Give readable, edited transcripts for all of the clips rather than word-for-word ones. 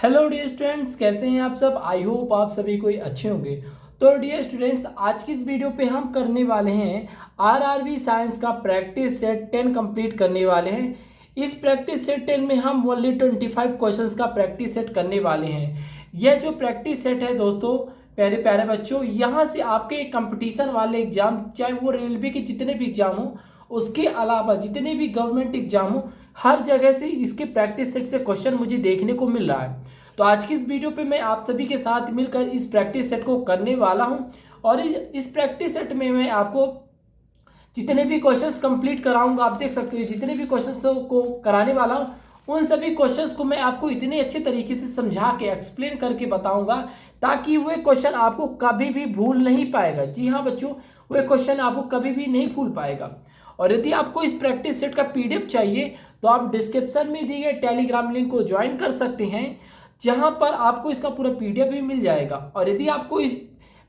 Hello dear students, कैसे हैं आप सब। आई होप आप सभी कोई अच्छे होंगे। तो डियर स्टूडेंट्स, आज की इस वीडियो पे हम करने वाले हैं आरआरबी साइंस का प्रैक्टिस सेट 10 कंप्लीट करने वाले हैं। इस प्रैक्टिस सेट 10 में हम ओनली 25 क्वेश्चंस का प्रैक्टिस सेट करने वाले हैं। यह जो प्रैक्टिस सेट है दोस्तों, प्यारे प्यारे बच्चों, यहाँ से आपके कंपटीशन वाले एग्जाम, चाहे वो रेलवे के जितने भी एग्जाम हो, उसके अलावा जितने भी गवर्नमेंट एग्जाम हो, हर जगह से इसके प्रैक्टिस सेट से क्वेश्चन मुझे देखने को मिल रहा है। तो आज की इस वीडियो पे मैं आप सभी के साथ मिलकर इस प्रैक्टिस सेट को करने वाला हूं और इस प्रैक्टिस सेट में मैं आपको जितने भी क्वेश्चंस कंप्लीट कराऊंगा, आप देख सकते हो जितने भी क्वेश्चंस को कराने वाला हूं, उन सभी क्वेश्चंस को मैं आपको इतने अच्छे तरीके से समझा के एक्सप्लेन करके बताऊंगा ताकि वो क्वेश्चन आपको कभी भी भूल नहीं पाएगा। जी हाँ बच्चों, वो क्वेश्चन आपको कभी भी नहीं भूल पाएगा। और यदि आपको इस प्रैक्टिस सेट का पीडीएफ चाहिए तो आप डिस्क्रिप्शन में दिए गए टेलीग्राम लिंक को ज्वाइन कर सकते हैं, जहां पर आपको इसका पूरा पीडीएफ भी मिल जाएगा। और यदि आपको इस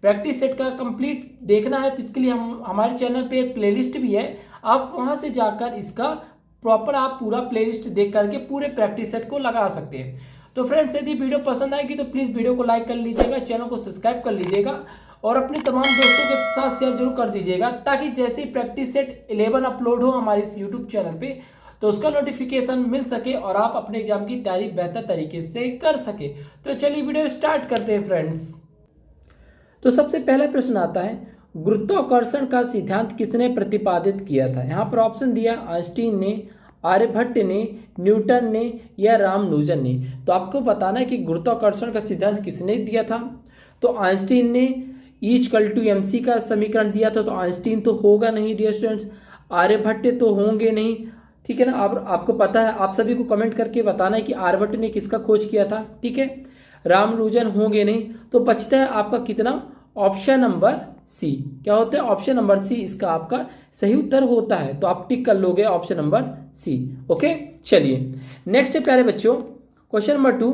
प्रैक्टिस सेट का कंप्लीट देखना है तो इसके लिए हम हमारे चैनल पे एक प्लेलिस्ट भी है, आप वहां से जाकर इसका प्रॉपर आप पूरा प्लेलिस्ट देख करके पूरे प्रैक्टिस सेट को लगा सकते हैं। तो फ्रेंड्स, यदि वीडियो पसंद आएगी तो प्लीज़ वीडियो को लाइक कर लीजिएगा, चैनल को सब्सक्राइब कर लीजिएगा और अपने तमाम दोस्तों के साथ शेयर जरूर कर दीजिएगा, ताकि जैसे ही प्रैक्टिस सेट 11 अपलोड हो हमारे इस यूट्यूब चैनल पे तो उसका नोटिफिकेशन मिल सके और आप अपने एग्जाम की तैयारी बेहतर तरीके से कर सके। तो चलिए वीडियो स्टार्ट करते हैं फ्रेंड्स। तो सबसे पहला प्रश्न आता है, गुरुत्वाकर्षण का सिद्धांत किसने प्रतिपादित किया था। यहाँ पर ऑप्शन दिया आइंस्टीन ने, आर्यभट्ट ने, न्यूटन ने या रामानुजन ने। तो आपको बताना है कि गुरुत्वाकर्षण का सिद्धांत किसने दिया था। तो आइंस्टीन ने E=mc का समीकरण दिया था, तो आइंस्टीन तो होगा नहीं डियर स्टूडेंट्स। आर्यभट्ट तो होंगे नहीं, ठीक है ना। अब आपको पता है, आप सभी को कमेंट करके बताना है कि आर्यभट्ट ने किसका खोज किया था, ठीक है। रामानुजन होंगे नहीं, तो बचता है आपका कितना, ऑप्शन नंबर सी। क्या होता है, ऑप्शन नंबर सी इसका आपका सही उत्तर होता है। तो आप टिक कर लोगे ऑप्शन नंबर सी। ओके, चलिए नेक्स्ट है प्यारे बच्चों, क्वेश्चन नंबर 2।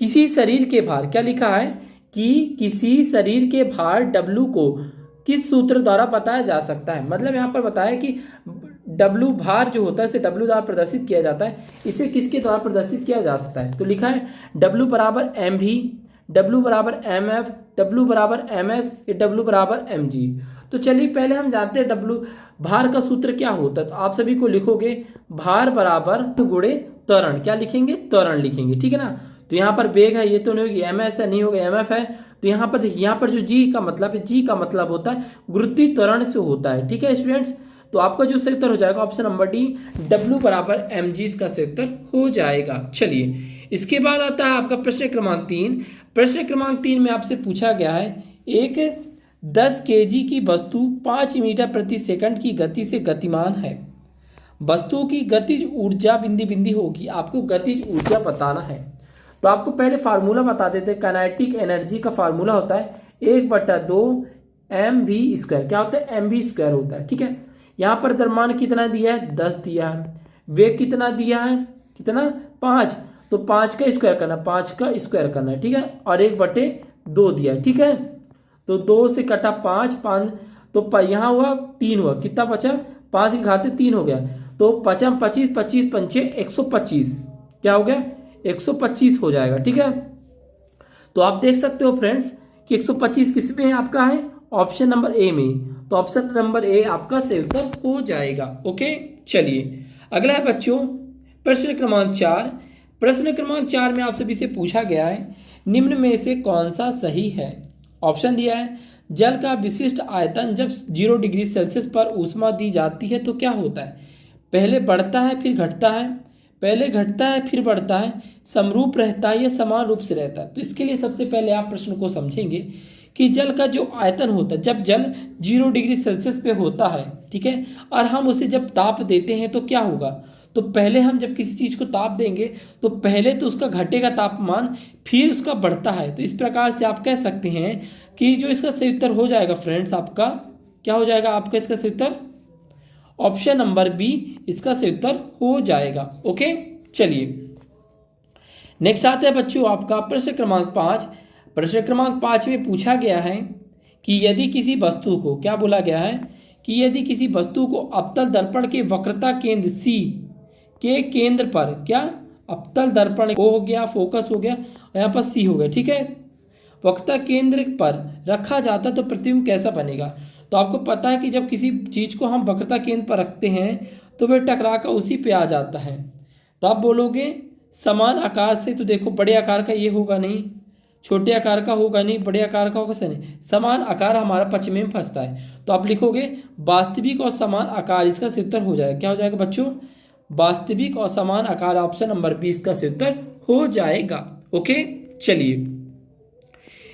किसी शरीर के भार, क्या लिखा है कि किसी शरीर के भार W को किस सूत्र द्वारा बताया जा सकता है। मतलब यहाँ पर बताया कि W भार जो होता है उसे W द्वारा प्रदर्शित किया जाता है, इसे किसके द्वारा प्रदर्शित किया जा सकता है। तो लिखा है W बराबर mv, W बराबर mf, W बराबर ms, W बराबर mg। तो चलिए पहले हम जानते हैं W भार का सूत्र क्या होता है। तो आप सभी को लिखोगे भार बराबर गुणे त्वरण, क्या लिखेंगे, त्वरण लिखेंगे, ठीक है ना। तो यहाँ पर वेग है, ये तो नहीं होगी, ms है, नहीं होगा, mf है। तो यहाँ पर जो g का मतलब है, g का मतलब होता है गुरुत्वीय त्वरण से होता है, ठीक है स्टूडेंट्स। तो आपका जो सही उत्तर हो जाएगा ऑप्शन नंबर डी, W बराबर mg इसका सही उत्तर हो जाएगा। चलिए इसके बाद आता है आपका प्रश्न क्रमांक 3। प्रश्न क्रमांक 3 में आपसे पूछा गया है, एक 10 kg की वस्तु 5 मीटर प्रति सेकंड की गति से गतिमान है। वस्तु की गतिज ऊर्जा बिंदी बिंदी होगी, आपको गतिज ऊर्जा बताना है। तो आपको पहले फार्मूला बता देते हैं। काइनेटिक एनर्जी का फार्मूला होता है 1/2 mv²। क्या होता है, mv² होता है, ठीक है। यहाँ पर द्रव्यमान कितना दिया है, 10 दिया है। वेग कितना दिया है, कितना, 5। तो 5 का स्क्वायर करना, 5 का स्क्वायर करना है, ठीक है। और 1/2 दिया है, ठीक है। तो 2 से कटा 5, 5 तो यहाँ हुआ 3 हुआ, कितना बचा, 5 की घात 3 हो गया। तो 5 25, 25 पंचे 125, क्या हो गया, 125 हो जाएगा, ठीक है। तो आप देख सकते हो फ्रेंड्स कि 125 किस में आपका है, ऑप्शन नंबर ए में। तो ऑप्शन नंबर ए आपका सही उत्तर हो जाएगा। ओके, चलिए अगला है बच्चों प्रश्न क्रमांक 4। प्रश्न क्रमांक 4 में आप सभी से पूछा गया है, निम्न में से कौन सा सही है। ऑप्शन दिया है, जल का विशिष्ट आयतन जब 0 डिग्री सेल्सियस पर ऊष्मा दी जाती है तो क्या होता है, पहले बढ़ता है फिर घटता है, पहले घटता है फिर बढ़ता है, समरूप रहता है या समान रूप से रहता है। तो इसके लिए सबसे पहले आप प्रश्न को समझेंगे कि जल का जो आयतन होता है, जब जल 0 डिग्री सेल्सियस पे होता है, ठीक है, और हम उसे जब ताप देते हैं तो क्या होगा। तो पहले हम जब किसी चीज़ को ताप देंगे तो पहले तो उसका घटेगा तापमान, फिर उसका बढ़ता है। तो इस प्रकार से आप कह सकते हैं कि जो इसका सही उत्तर हो जाएगा फ्रेंड्स, आपका क्या हो जाएगा, आपका इसका सही उत्तर ऑप्शन नंबर बी इसका सही उत्तर हो जाएगा। ओके, चलिए नेक्स्ट आता है बच्चों आपका प्रश्न क्रमांक 5। प्रश्न क्रमांक 5 में पूछा गया है कि यदि किसी वस्तु को, क्या बोला गया है कि यदि किसी वस्तु को अवतल दर्पण के वक्रता केंद्र C के केंद्र पर क्या अवतल दर्पण O हो गया, फोकस हो गया, और यहाँ पर C हो गया। ठीक है, वक्रता केंद्र पर रखा जाता तो प्रतिबिंब कैसा बनेगा। तो आपको पता है कि जब किसी चीज को हम वक्रता केंद्र पर रखते हैं तो वह टकरा कर उसी पे आ जाता है। तो आप बोलोगे समान आकार से, तो देखो बड़े आकार का ये होगा नहीं, छोटे आकार का होगा नहीं, बड़े आकार का होगा नहीं, समान आकार हमारा पश्चिम में फंसता है। तो आप लिखोगे वास्तविक और समान आकार, इसका सही उत्तर हो जाएगा। क्या हो जाएगा बच्चों, वास्तविक और समान आकार, ऑप्शन नंबर 20 का सही उत्तर हो जाएगा। ओके, चलिए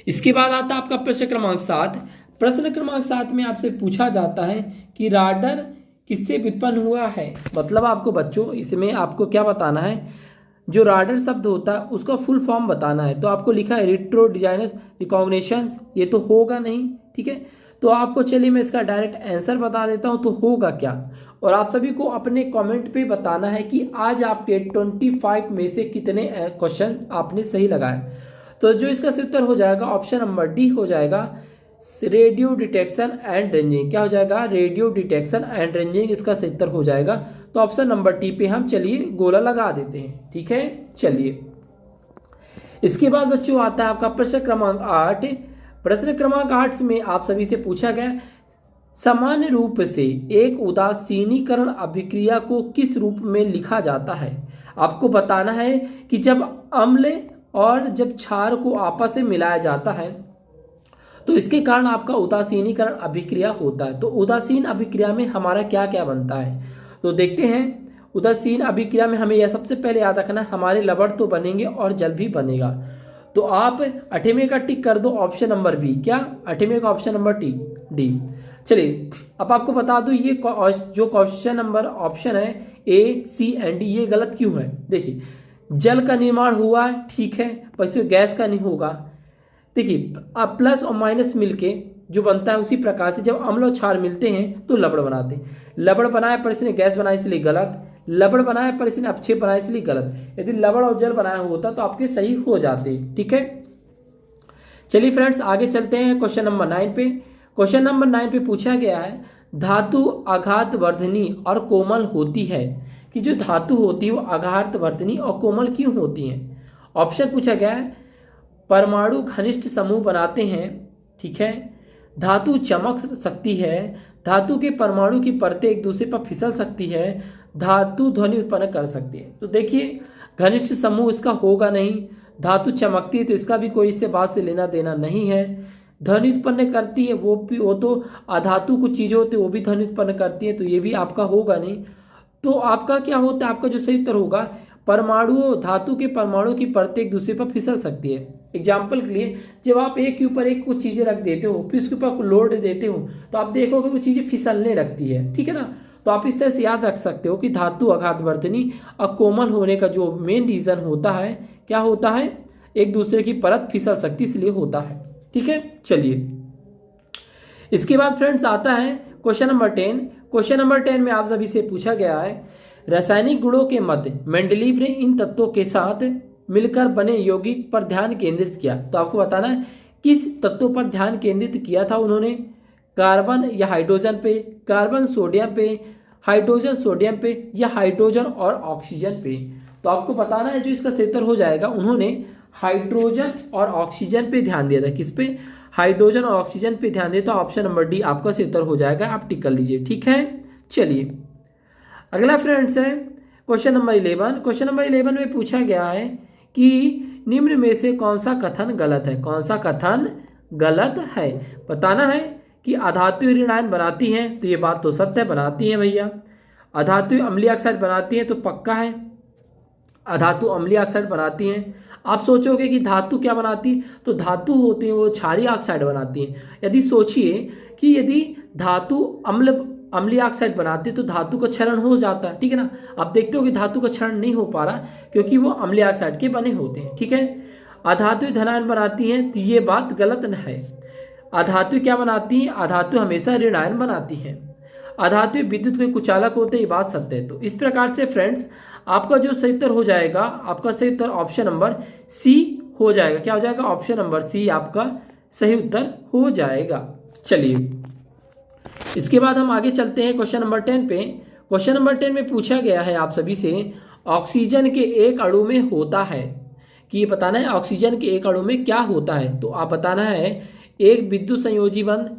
इसके बाद आता है आपका प्रश्न क्रमांक 7। प्रश्न क्रमांक 7 में आपसे पूछा जाता है कि राडर किससे व्युत्पन्न हुआ है। मतलब आपको बच्चों इसमें आपको क्या बताना है, जो राडर शब्द होता है उसका फुल फॉर्म बताना है। तो आपको लिखा है रेट्रो डिजाइनर्स रिकॉग्निशन, ये तो होगा नहीं। ठीक है, तो आपको चलिए मैं इसका डायरेक्ट आंसर बता देता हूँ, तो होगा क्या। और आप सभी को अपने कमेंट पे बताना है कि आज आपके 25 में से कितने क्वेश्चन आपने सही लगाए। तो जो इसका सही उत्तर हो जाएगा ऑप्शन नंबर डी हो जाएगा, रेडियो डिटेक्शन एंड रेंजिंग। क्या हो जाएगा, रेडियो डिटेक्शन एंड रेंजिंग, इसका सही उत्तर हो जाएगा। तो ऑप्शन नंबर टी पे हम चलिए गोला लगा देते हैं। ठीक है, चलिए इसके बाद बच्चों आता है आपका प्रश्न क्रमांक 8। प्रश्न क्रमांक 8 में आप सभी से पूछा गया सामान्य रूप से एक उदासीनीकरण अभिक्रिया को किस रूप में लिखा जाता है। आपको बताना है कि जब अम्ल और जब क्षार को आपस में मिलाया जाता है तो इसके कारण आपका उदासीनीकरण अभिक्रिया होता है। तो उदासीन अभिक्रिया में हमारा क्या क्या बनता है, तो देखते हैं। उदासीन अभिक्रिया में हमें यह सबसे पहले याद रखना है, हमारे लवण तो बनेंगे और जल भी बनेगा। तो आप 8वें का टिक कर दो, ऑप्शन नंबर बी। क्या 8वें का ऑप्शन नंबर डी। चलिए अब आपको बता दूं ये जो क्वेश्चन नंबर ऑप्शन है ए, सी एंड डी, ये गलत क्यों है। देखिए जल का निर्माण हुआ है, ठीक है, पर इसमें गैस का नहीं होगा। देखिए अब प्लस और माइनस मिलके जो बनता है, उसी प्रकार से जब अम्ल और क्षार मिलते हैं तो लवण बनाते हैं। लवण बनाया पर इसने गैस बनाया इसलिए गलत, लवण बनाया पर इसने अपक्षेप बनाया इसलिए गलत। यदि लवण और जल बनाया होता तो आपके सही हो जाते। ठीक है, चलिए फ्रेंड्स आगे चलते हैं क्वेश्चन नंबर 9 पे। क्वेश्चन नंबर 9 पे पूछा गया है धातु आघात वर्धनी और कोमल होती है, कि जो धातु होती है वो आघात वर्धनी और कोमल क्यों होती है। ऑप्शन पूछा गया है परमाणु घनिष्ठ समूह बनाते हैं, ठीक है, धातु चमक सकती है, धातु के परमाणु की परतें एक दूसरे पर फिसल सकती है, धातु ध्वनि उत्पन्न कर सकती है। तो देखिए घनिष्ठ समूह इसका होगा नहीं, धातु चमकती है तो इसका भी कोई इससे बात से लेना देना नहीं है। ध्वनि उत्पन्न करती है वो तो अधातु कुछ चीजें होती है वो भी ध्वनि उत्पन्न करती है, तो ये भी आपका होगा नहीं। तो आपका क्या होता है, आपका जो सही उत्तर होगा परमाणु, धातु के परमाणु की परतें एक दूसरे पर फिसल सकती है। एग्जाम्पल के लिए जब आप एक के ऊपर एक कुछ चीजें रख देते हो फिर उसके ऊपर लोड देते हो तो आप देखोगे वो चीजें फिसलने लगती है, ठीक है ना। तो आप इस तरह से याद रख सकते हो कि धातु आघात वर्धनी और कोमल होने का जो मेन रीजन होता है क्या होता है, एक दूसरे की परत फिसल सकती इसलिए होता है। ठीक है, चलिए इसके बाद फ्रेंड्स आता है क्वेश्चन नंबर 10। क्वेश्चन नंबर 10 में आप सभी से पूछा गया है रासायनिक गुणों के मध्य मेंडलीव ने इन तत्वों के साथ मिलकर बने यौगिक पर ध्यान केंद्रित किया। तो आपको बताना है किस तत्वों पर ध्यान केंद्रित किया था उन्होंने, कार्बन या हाइड्रोजन पे, कार्बन सोडियम पे, हाइड्रोजन सोडियम पे या हाइड्रोजन और ऑक्सीजन पे। तो आपको बताना है जो इसका सही उत्तर हो जाएगा, उन्होंने हाइड्रोजन और ऑक्सीजन पे ध्यान दिया था। किस पे, हाइड्रोजन और ऑक्सीजन पे ध्यान दिया। तो ऑप्शन नंबर डी आपका सही उत्तर हो जाएगा, आप टिक कर लीजिए। ठीक है, चलिए अगला फ्रेंड्स है क्वेश्चन नंबर 11। क्वेश्चन नंबर 11 में पूछा गया है कि निम्न में से कौन सा कथन गलत है। कौन सा कथन गलत है, बताना है कि अधातु ऋणायन बनाती हैं, तो ये बात तो सत्य है, बनाती हैं भैया। अधातु अम्लीय ऑक्साइड बनाती हैं तो पक्का है, अधातु अम्लीय ऑक्साइड बनाती हैं। आप सोचोगे कि धातु क्या बनाती है, तो धातु होती है वो क्षारीय ऑक्साइड बनाती है। यदि सोचिए कि यदि धातु अम्लीय ऑक्साइड बनाती है तो धातु का क्षरण हो जाता है, ठीक है ना। आप देखते हो कि धातु का क्षरण नहीं हो पा रहा क्योंकि वो अम्लीय ऑक्साइड के बने होते हैं, ठीक है। अधातु धनायन बनाती हैं तो ये बात गलत न है। अधातु क्या बनाती है, अधातु हमेशा ऋणायन बनाती हैं। अधातु विद्युत के कुचालक होते हैं, ये बात सत्य है। तो इस प्रकार से फ्रेंड्स आपका जो सही उत्तर हो जाएगा, आपका सही उत्तर ऑप्शन नंबर सी हो जाएगा। क्या हो जाएगा, ऑप्शन नंबर सी आपका सही उत्तर हो जाएगा। चलिए इसके बाद हम आगे चलते हैं क्वेश्चन नंबर 10 पे। क्वेश्चन नंबर 10 में पूछा गया है आप सभी से ऑक्सीजन के एक अणु में होता है, कि ये बताना है ऑक्सीजन के एक अणु में क्या होता है। तो आप बताना है एक विद्युत संयोजी बंध,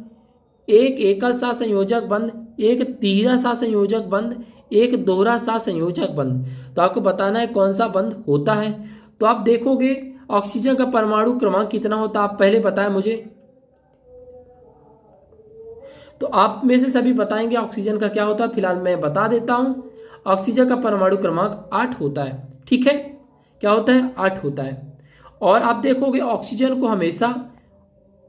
एक एकल सहसंयोजक बंध, एक तीसरा सहसंयोजक बंध, एक दोहरा सहसंयोजक बंध। तो आपको बताना है कौन सा बंध होता है। तो आप देखोगे ऑक्सीजन का परमाणु क्रमांक कितना होता है, आप पहले बताएं मुझे। तो आप में से सभी बताएंगे ऑक्सीजन का क्या होता है, फिलहाल मैं बता देता हूं। ऑक्सीजन का परमाणु क्रमांक 8 होता है। ठीक है, क्या होता है, 8 होता है। और आप देखोगे ऑक्सीजन को हमेशा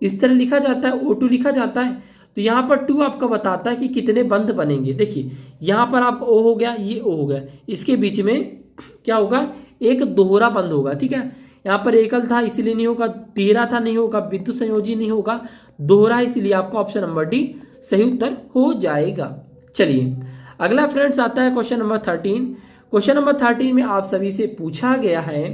इस तरह लिखा जाता है, O2 लिखा जाता है। तो यहाँ पर 2 आपका बताता है कि कितने बंध बनेंगे। देखिए यहाँ पर आपका O हो गया, ये O हो गया, इसके बीच में क्या होगा, एक दोहरा बंध होगा। ठीक है, यहाँ पर एकल था इसलिए नहीं होगा, तीसरा था नहीं होगा, विद्युत संयोजी नहीं होगा, दोहरा इसलिए आपका ऑप्शन नंबर डी सही उत्तर हो जाएगा। चलिए अगला फ्रेंड्स आता है क्वेश्चन नंबर 13। क्वेश्चन नंबर 13 में आप सभी से पूछा गया है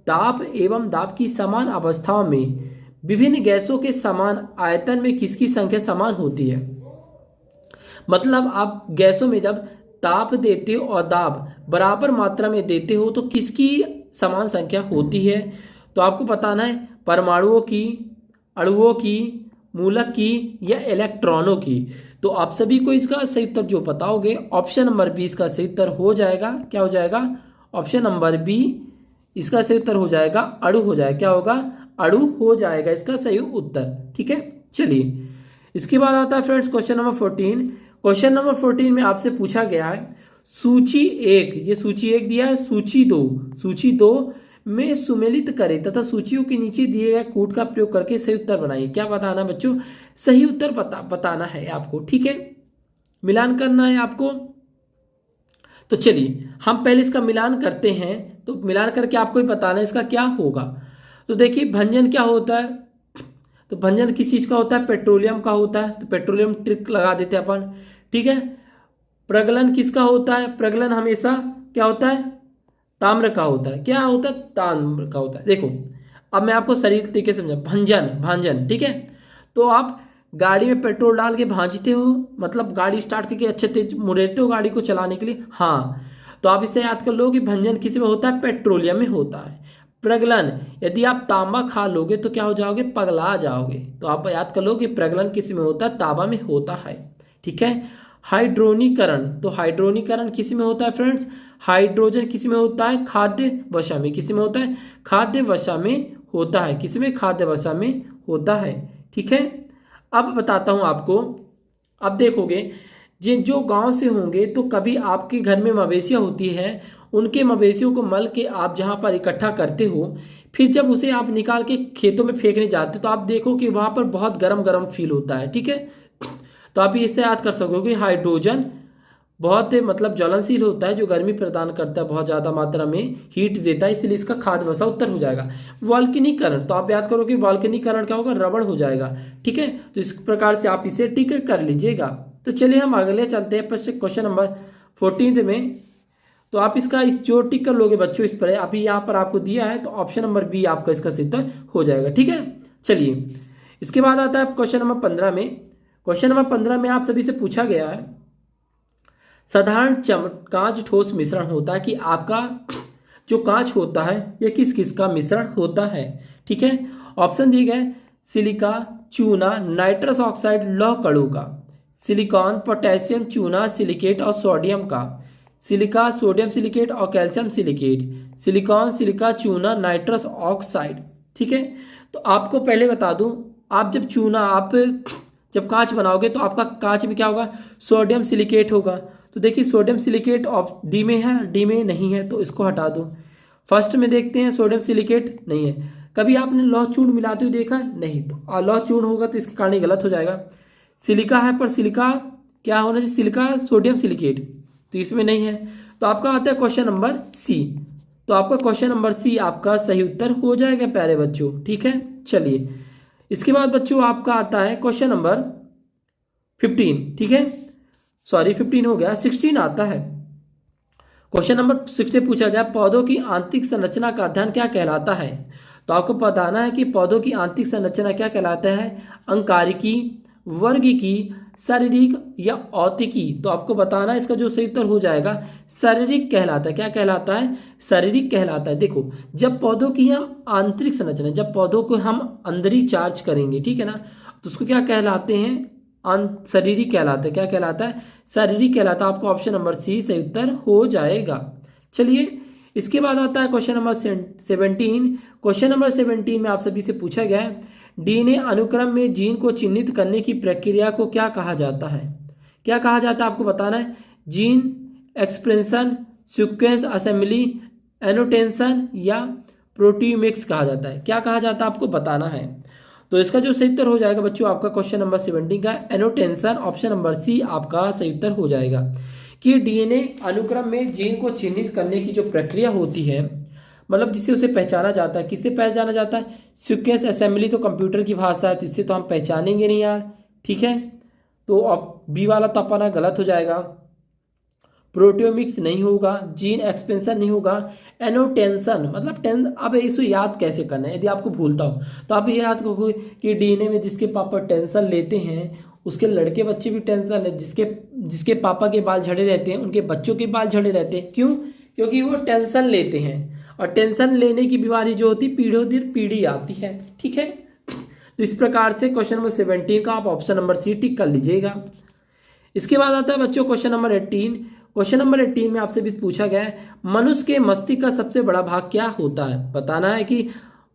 ताप एवं दाब की समान अवस्थाओं में विभिन्न गैसों के समान आयतन में किसकी संख्या समान होती है। मतलब आप गैसों में जब ताप देते हो और दाब बराबर मात्रा में देते हो तो किसकी समान संख्या होती है। तो आपको बताना है परमाणुओं की, अणुओं की, मूलक की या इलेक्ट्रॉनों की। तो आप सभी को इसका सही उत्तर जो बताओगे ऑप्शन नंबर बी इसका सही उत्तर हो जाएगा। क्या हो जाएगा, ऑप्शन नंबर बी इसका सही उत्तर हो जाएगा, अणु हो जाएगा। क्या होगा, अणु हो जाएगा इसका सही उत्तर। ठीक है, चलिए इसके बाद आता है friends question number 14। Question number 14 में आपसे पूछा गया है सूची 1, ये सूची 1 दिया है, सूची 2 में सुमेलित करें तथा सूचियों के नीचे दिए गए कूट का प्रयोग करके सही उत्तर बनाइए। क्या बताना बच्चों, सही उत्तर बताना है आपको। ठीक है, मिलान करना है आपको। तो चलिए हम पहले इसका मिलान करते हैं। तो मिलान करके आपको ही बताना है इसका क्या होगा। तो देखिए भंजन क्या होता है, तो भंजन किस चीज का होता है, पेट्रोलियम का होता है। तो पेट्रोलियम ट्रिक लगा देते हैं अपन। ठीक है, प्रगलन किसका होता है, प्रगलन हमेशा क्या होता है, ताम्र का होता है। क्या होता है, ताम्र का होता है। देखो अब मैं आपको सही तरीके से समझा, भांजन। ठीक है, तो आप गाड़ी में पेट्रोल डाल के भांजते हो, मतलब गाड़ी स्टार्ट करके अच्छे तेज मुड़ेते हो गाड़ी को चलाने के लिए। हाँ, तो आप इससे याद कर लो कि भंजन किस में होता है, पेट्रोलियम में होता है। प्रगलन, यदि आप तांबा खा लोगे तो क्या हो जाओगे, पगला जाओगे। तो आप याद कर लो कि प्रगलन किस में होता है, तांबा में होता है। ठीक है, हाइड्रोनीकरण, तो हाइड्रोनीकरण किस में होता है फ्रेंड्स, हाइड्रोजन किस में होता है, खाद्य वसा में। किस में होता है, खाद्य वसा में होता है। किस में, खाद्य वसा में होता है। ठीक है, अब बताता हूं आपको। अब देखोगे जो गांव से होंगे तो कभी आपके घर में मवेशियां होती है, उनके मवेशियों को मल के आप जहां पर इकट्ठा करते हो, फिर जब उसे आप निकाल के खेतों में फेंकने जाते हो तो आप देखो कि वहां पर बहुत गर्म गर्म फील होता है। ठीक है, तो आप इससे याद कर सकोगे हाइड्रोजन बहुत मतलब ज्वलनशील होता है, जो गर्मी प्रदान करता है, बहुत ज़्यादा मात्रा में हीट देता है, इसलिए इसका खाद्य वसा उत्तर हो जाएगा। वॉल्कनीकरण, तो आप याद करो कि वॉल्कनीकरण क्या होगा, रबड़ हो जाएगा। ठीक है, तो इस प्रकार से आप इसे टिक कर लीजिएगा। तो चलिए हम अगले चलते हैं क्वेश्चन नंबर 14 में। तो आप इसका इस जो टिक कर लोगे बच्चों इस पर, अभी यहाँ पर आपको दिया है, तो ऑप्शन नंबर बी आपका इसका सही उत्तर हो जाएगा। ठीक है, चलिए इसके बाद आता है क्वेश्चन नंबर 15 में। क्वेश्चन नंबर 15 में आप सभी से पूछा गया है साधारण कांच ठोस मिश्रण होता है कि आपका जो कांच होता है यह किस किस का मिश्रण होता है। ठीक है, ऑप्शन दिए गए सिलिका, चूना, नाइट्रस ऑक्साइड, लौह कणु का, सिलिकॉन, पोटेशियम, चूना, सिलिकेट और सोडियम का, सिलिका, सोडियम सिलिकेट और कैल्शियम सिलिकेट, सिलिकॉन, सिलिका, चूना, नाइट्रस ऑक्साइड। ठीक है, तो आपको पहले बता दूं, आप जब कांच बनाओगे तो आपका कांच में क्या होगा, सोडियम सिलिकेट होगा। तो देखिए सोडियम सिलिकेट डी में है, डी में नहीं है, तो इसको हटा दो। फर्स्ट में देखते हैं सोडियम सिलिकेट नहीं है। कभी आपने लौह चूर्ण मिलाते हुए देखा, नहीं, तो लौह चूर्ण होगा तो इसके कारण गलत हो जाएगा। सिलिका है, पर सिलिका क्या होना चाहिए, सिलिका सोडियम सिलिकेट, तो इसमें नहीं है। तो आपका आता है क्वेश्चन नंबर सी। तो आपका क्वेश्चन नंबर सी आपका सही उत्तर हो जाएगा प्यारे बच्चों। ठीक है, चलिए इसके बाद बच्चों आपका आता है क्वेश्चन नंबर 15। ठीक है, सॉरी 15 हो गया, 16 आता है। क्वेश्चन नंबर 16 पूछा गया पौधों की आंतरिक संरचना का अध्ययन क्या कहलाता है। तो आपको बताना है कि पौधों की आंतरिक संरचना क्या कहलाता है, अंगारिकी, वर्ग की शारीरिक या औतिकी। तो आपको बताना इसका जो सही उत्तर हो जाएगा शारीरिक कहलाता है। क्या कहलाता है? शारीरिक कहलाता है। देखो, जब पौधों की हम आंतरिक संरचना, जब पौधों को हम अंदरी चार्ज करेंगे, ठीक है ना, तो उसको क्या कहलाते हैं? शारीरिक कहलाता है। क्या कहलाता है? शारीरिक कहलाता है। आपको ऑप्शन नंबर सी सही उत्तर हो जाएगा। चलिए, इसके बाद आता है क्वेश्चन नंबर 17। क्वेश्चन नंबर 17 में आप सभी से पूछा गया है डीएनए अनुक्रम में जीन को चिन्हित करने की प्रक्रिया को क्या कहा जाता है? क्या कहा जाता है आपको बताना है। Gene expression, sequence assembly, annotation या प्रोटियोमिक्स कहा जाता है। क्या कहा जाता है आपको बताना है। तो इसका जो सही उत्तर हो जाएगा बच्चों आपका क्वेश्चन नंबर 17 का एनोटेशन, ऑप्शन नंबर सी आपका सही उत्तर हो जाएगा। कि डीएनए अनुक्रम में जीन को चिन्हित करने की जो प्रक्रिया होती है, मतलब जिससे उसे पहचाना जाता है, किससे पहचाना जाता है? सीक्वेंस असेंबली तो कंप्यूटर की भाषा है, तो इससे तो हम पहचानेंगे नहीं यार, ठीक है। तो अब बी वाला तो अपना गलत हो जाएगा। प्रोटियोमिक्स नहीं होगा, जीन एक्सपेंशन नहीं होगा, एनोटेंशन मतलब टेंस। अब इसको याद कैसे करना है? यदि आपको भूलता हो तो आप ये याद करो कि डीएनए में जिसके पापा टेंशन लेते हैं उसके लड़के बच्चे भी टेंशन है, जिसके पापा के बाल झड़े रहते हैं उनके बच्चों के बाल झड़े रहते हैं। क्यों? क्योंकि वो टेंशन लेते हैं, और टेंशन लेने की बीमारी जो होती पीढ़ी दर पीढ़ी आती है, ठीक है। तो इस प्रकार से क्वेश्चन नंबर 17 का आप ऑप्शन नंबर सी टिक कर लीजिएगा। इसके बाद आता है बच्चों क्वेश्चन नंबर 18। क्वेश्चन नंबर 18 में आपसे भी पूछा गया है मनुष्य के मस्तिष्क का सबसे बड़ा भाग क्या होता है? बताना है कि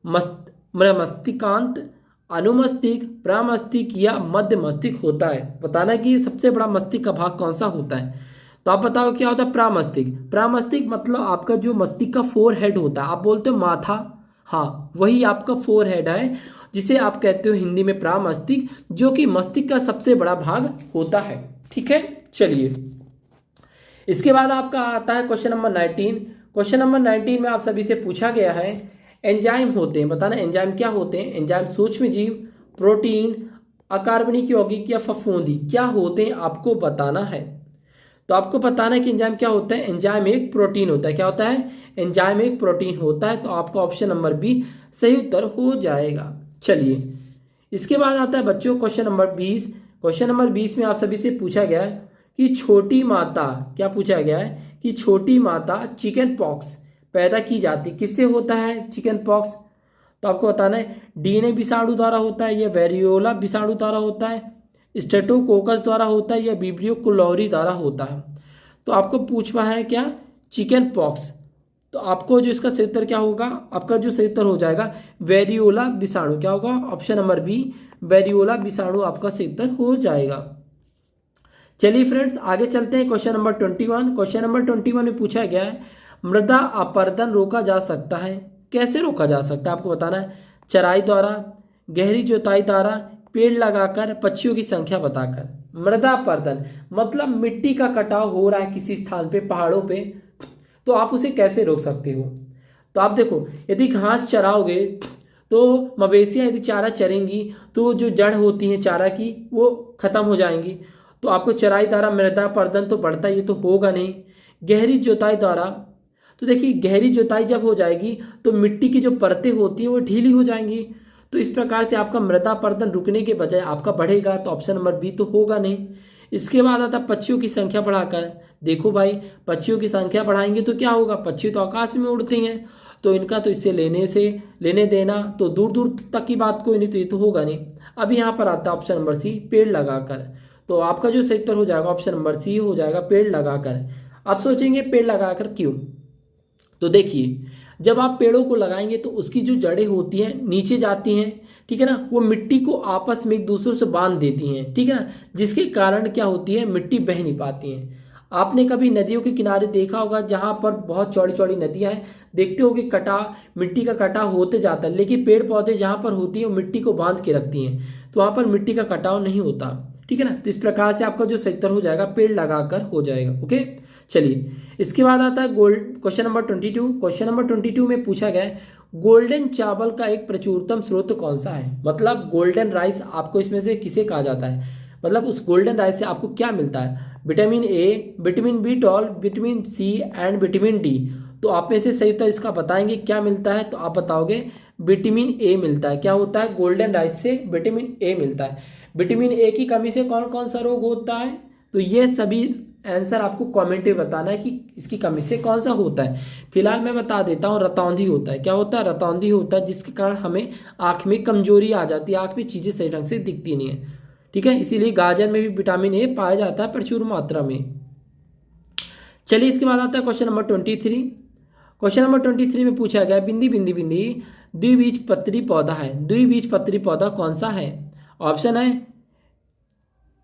मस्तिष्कांत, अनुमस्तिष्क, प्रमस्तिष्क या मध्य मस्तिष्क होता है। बताना है कि सबसे बड़ा मस्तिष्क का भाग कौन सा होता है। तो आप बताओ क्या होता है? प्रमस्तिष्क। प्रमस्तिष्क मतलब आपका जो मस्तिष्क का फोर हेड होता है, आप बोलते हो माथा, हाँ वही आपका फोर हेड है, जिसे आप कहते हो हिंदी में प्रमस्तिष्क, जो कि मस्तिष्क का सबसे बड़ा भाग होता है, ठीक है। चलिए, इसके बाद आपका आता है क्वेश्चन नंबर 19। क्वेश्चन नंबर 19 में आप सभी से पूछा गया है एंजाइम होते हैं, बताना एंजाइम क्या होते हैं। एंजाइम सूक्ष्म जीव, प्रोटीन, अकार्बनिक यौगिक या फफूंदी क्या होते हैं आपको बताना है। तो आपको बताना है कि एंजाइम क्या होता है। एंजाइम एक प्रोटीन होता है। क्या होता है? एंजाइम एक प्रोटीन होता है। तो आपका ऑप्शन नंबर बी सही उत्तर हो जाएगा। चलिए, इसके बाद आता है बच्चों क्वेश्चन नंबर 20। क्वेश्चन नंबर 20 में आप सभी से पूछा गया है कि छोटी माता, क्या पूछा गया है कि छोटी माता चिकन पॉक्स पैदा की जाती किससे होता है? Chicken pox. तो आपको बताना है डीएनए विषाणु द्वारा होता है या वेरियोला विषाणु द्वारा होता है, स्टेटोकोकस द्वारा होता है या विब्रियो कुलौरी द्वारा होता है। तो आपको पूछना है क्या? Chicken pox. तो आपको जो इसका सही उत्तर क्या होगा? आपका जो सही उत्तर हो जाएगा वेरियोला विषाणु। क्या होगा? ऑप्शन नंबर बी वेरियोला विषाणु आपका सही उत्तर हो जाएगा। चलिए फ्रेंड्स, आगे चलते हैं क्वेश्चन नंबर 21। क्वेश्चन नंबर 21 में पूछा गया है मृदा अपरदन रोका जा सकता है, कैसे रोका जा सकता है आपको बताना है। चराई द्वारा, गहरी जोताई द्वारा, पेड़ लगाकर, पक्षियों की संख्या बताकर। मृदा अपरदन मतलब मिट्टी का कटाव हो रहा है किसी स्थान पे, पहाड़ों पे, तो आप उसे कैसे रोक सकते हो। तो आप देखो, यदि घास चराओगे तो मवेशियां यदि चारा चरेंगी तो जो जड़ होती है चारा की वो खत्म हो जाएंगी। तो आपको चराई द्वारा मृदा अपरदन तो बढ़ता, ये तो होगा नहीं। गहरी जोताई द्वारा, तो देखिए गहरी जोताई जब हो जाएगी तो मिट्टी की जो परतें होती हैं वो ढीली हो जाएंगी। तो इस प्रकार से आपका मृदा अपरदन रुकने के बजाय आपका बढ़ेगा। तो ऑप्शन नंबर बी तो होगा नहीं। इसके बाद आता पक्षियों की संख्या बढ़ाकर। देखो भाई, पक्षियों की संख्या बढ़ाएंगे तो क्या होगा? पक्षी तो आकाश में उड़ते हैं, तो इनका तो इससे लेने देना तो दूर दूर तक की बात कोई नहीं, तो ये तो होगा नहीं। अब यहाँ पर आता है ऑप्शन नंबर सी पेड़ लगाकर। तो आपका जो सही उत्तर हो जाएगा ऑप्शन नंबर सी हो जाएगा पेड़ लगाकर। आप सोचेंगे पेड़ लगाकर क्यों? तो देखिए, जब आप पेड़ों को लगाएंगे तो उसकी जो जड़ें होती हैं नीचे जाती हैं, ठीक है ना, वो मिट्टी को आपस में एक दूसरे से बांध देती हैं, ठीक है ना, जिसके कारण क्या होती है, मिट्टी बह नहीं पाती है। आपने कभी नदियों के किनारे देखा होगा जहां पर बहुत चौड़ी चौड़ी नदियां हैं, देखते हो कि मिट्टी का कटाव होते जाता है, लेकिन पेड़ पौधे जहां पर होती है वो मिट्टी को बांध के रखती हैं, तो वहां पर मिट्टी का कटाव नहीं होता, ठीक है ना। तो इस प्रकार से आपका जो सही उत्तर हो जाएगा पेड़ लगाकर हो जाएगा। ओके, चलिए, इसके बाद आता है क्वेश्चन नंबर 22। क्वेश्चन नंबर 22 में पूछा गया है गोल्डन चावल का एक प्रचुरतम स्रोत कौन सा है। मतलब गोल्डन राइस आपको इसमें से किसे कहा जाता है, मतलब उस गोल्डन राइस से आपको क्या मिलता है। Vitamin A, vitamin B12, vitamin C and vitamin D. तो आप में से सही उत्तर इसका बताएंगे क्या मिलता है, तो आप बताओगे विटामिन ए मिलता है। क्या होता है? गोल्डन राइस से विटामिन ए मिलता है। विटामिन ए की कमी से कौन कौन सा रोग होता है? तो ये सभी आंसर आपको कमेंट में बताना है कि इसकी कमी से कौन सा होता है। फिलहाल मैं बता देता हूँ, रतौंधी होता है। क्या होता है? रतौंधी होता है, जिसके कारण हमें आँख में कमजोरी आ जाती है, आँख में चीज़ें सही ढंग से दिखती नहीं है। ठीक है, इसीलिए गाजर में भी विटामिन ए पाया जाता है प्रचुर मात्रा में। चलिए इसके बाद आता है क्वेश्चन नंबर 23। क्वेश्चन नंबर 23 में पूछा गया बिंदी बिंदी बिंदी द्विबीजपत्री पौधा है। द्विबीजपत्री पौधा कौन सा है? ऑप्शन है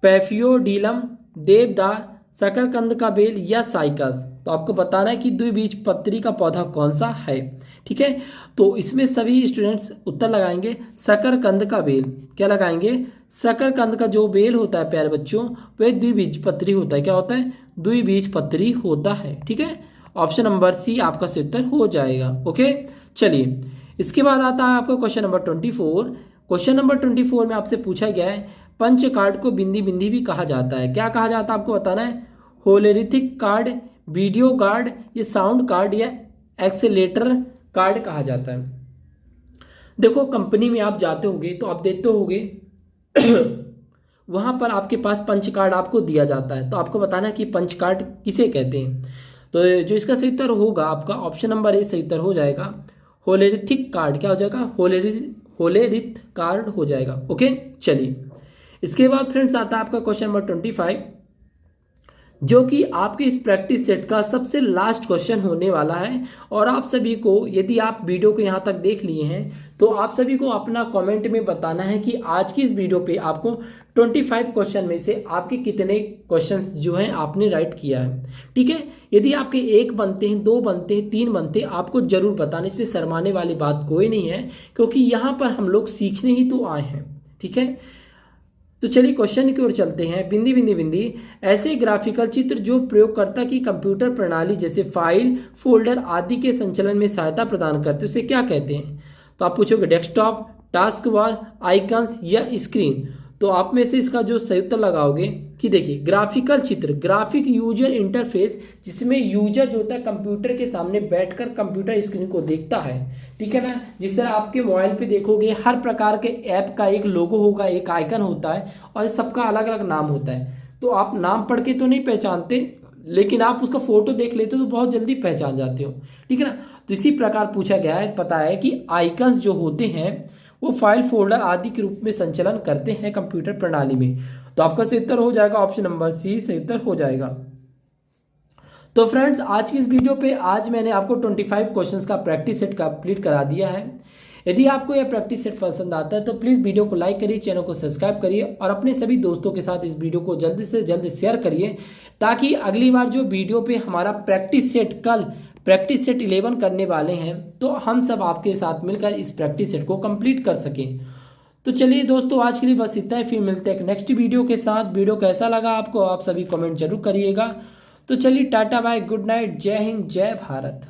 पैफियोडिलम, देवदार, शकरकंद का बेल या साइकस। तो आपको बताना है कि द्विबीजपत्री का पौधा कौन सा है। ठीक है, तो इसमें सभी स्टूडेंट्स उत्तर लगाएंगे शकरकंद का बेल। क्या लगाएंगे? शकरकंद का जो बेल होता है प्यारे बच्चों, वह द्विबीजपत्री होता है। क्या होता है? द्विबीजपत्री होता है। ठीक है, ऑप्शन नंबर सी आपका सही उत्तर हो जाएगा। ओके, चलिए इसके बाद आता है आपका क्वेश्चन नंबर 24। क्वेश्चन नंबर 24 में आपसे पूछा गया है पंच कार्ड को बिंदी बिंदी भी कहा जाता है। क्या कहा जाता है आपको बताना है। होलोलिथिक कार्ड, वीडियो कार्ड, ये साउंड कार्ड या एक्सेलेटर कार्ड कहा जाता है। देखो कंपनी में आप जाते होगे तो आप देखते होगे वहां पर आपके पास पंच कार्ड आपको दिया जाता है। तो आपको बताना है कि पंच कार्ड किसे कहते हैं। तो जो इसका सही उत्तर होगा आपका ऑप्शन नंबर ए सही उत्तर हो जाएगा। होलोलिथिक कार्ड क्या हो जाएगा? होलोलिथ कार्ड हो जाएगा। ओके, चलिए इसके बाद फ्रेंड्स आता है आपका क्वेश्चन नंबर 25, जो कि आपके इस प्रैक्टिस सेट का सबसे लास्ट क्वेश्चन होने वाला है। और आप सभी को, यदि आप वीडियो को यहाँ तक देख लिए हैं, तो आप सभी को अपना कमेंट में बताना है कि आज की इस वीडियो पे आपको 25 क्वेश्चन में से आपके कितने क्वेश्चंस जो हैं आपने राइट किया है। ठीक है, यदि आपके 1 बनते हैं, 2 बनते हैं, 3 बनते हैं, आपको जरूर बताना। इसमें शर्माने वाली बात कोई नहीं है, क्योंकि यहाँ पर हम लोग सीखने ही तो आए हैं। ठीक है, तो चलिए क्वेश्चन की ओर चलते हैं। बिंदी बिंदी बिंदी ऐसे ग्राफिकल चित्र जो प्रयोगकर्ता की कंप्यूटर प्रणाली जैसे फाइल, फोल्डर आदि के संचालन में सहायता प्रदान करते हैं, उसे क्या कहते हैं? तो आप पूछोगे डेस्कटॉप, टास्क बार, आइकन्स या स्क्रीन। तो आप में से इसका जो सही उत्तर लगाओगे कि देखिए ग्राफिकल चित्र, ग्राफिक यूजर इंटरफेस, जिसमें यूजर जो होता है कंप्यूटर के सामने बैठकर कंप्यूटर स्क्रीन को देखता है। ठीक है ना, जिस तरह आपके मोबाइल पे देखोगे हर प्रकार के ऐप का एक लोगो होगा, एक आइकन होता है और सबका अलग अलग नाम होता है। तो आप नाम पढ़ के तो नहीं पहचानते, लेकिन आप उसका फोटो देख लेते हो तो बहुत जल्दी पहचान जाते हो। ठीक है ना, तो इसी प्रकार पूछा गया है, पता है कि आइकन्स जो होते हैं वो फाइल, फोल्डर आदि के रूप में संचालन करते हैं कंप्यूटर प्रणाली में। तो आपका सही उत्तर हो जाएगा ऑप्शन नंबर सी सही उत्तर हो जाएगा। तो फ्रेंड्स आज की इस वीडियो पे आज मैंने आपको 25 क्वेश्चंस का प्रैक्टिस सेट कंप्लीट करा दिया है। यदि आपको यह प्रैक्टिस सेट पसंद आता है तो प्लीज़ वीडियो को लाइक करिए, चैनल को सब्सक्राइब करिए और अपने सभी दोस्तों के साथ इस वीडियो को जल्द से जल्द शेयर करिए, ताकि अगली बार जो वीडियो पे हमारा प्रैक्टिस सेट, कल प्रैक्टिस सेट 11 करने वाले हैं, तो हम सब आपके साथ मिलकर इस प्रैक्टिस सेट को कंप्लीट कर सकें। तो चलिए दोस्तों आज के लिए बस इतना ही, फिर मिलते हैं एक नेक्स्ट वीडियो के साथ। वीडियो कैसा लगा आपको आप सभी कमेंट जरूर करिएगा। तो चलिए टाटा बाय, गुड नाइट, जय हिंद, जय भारत।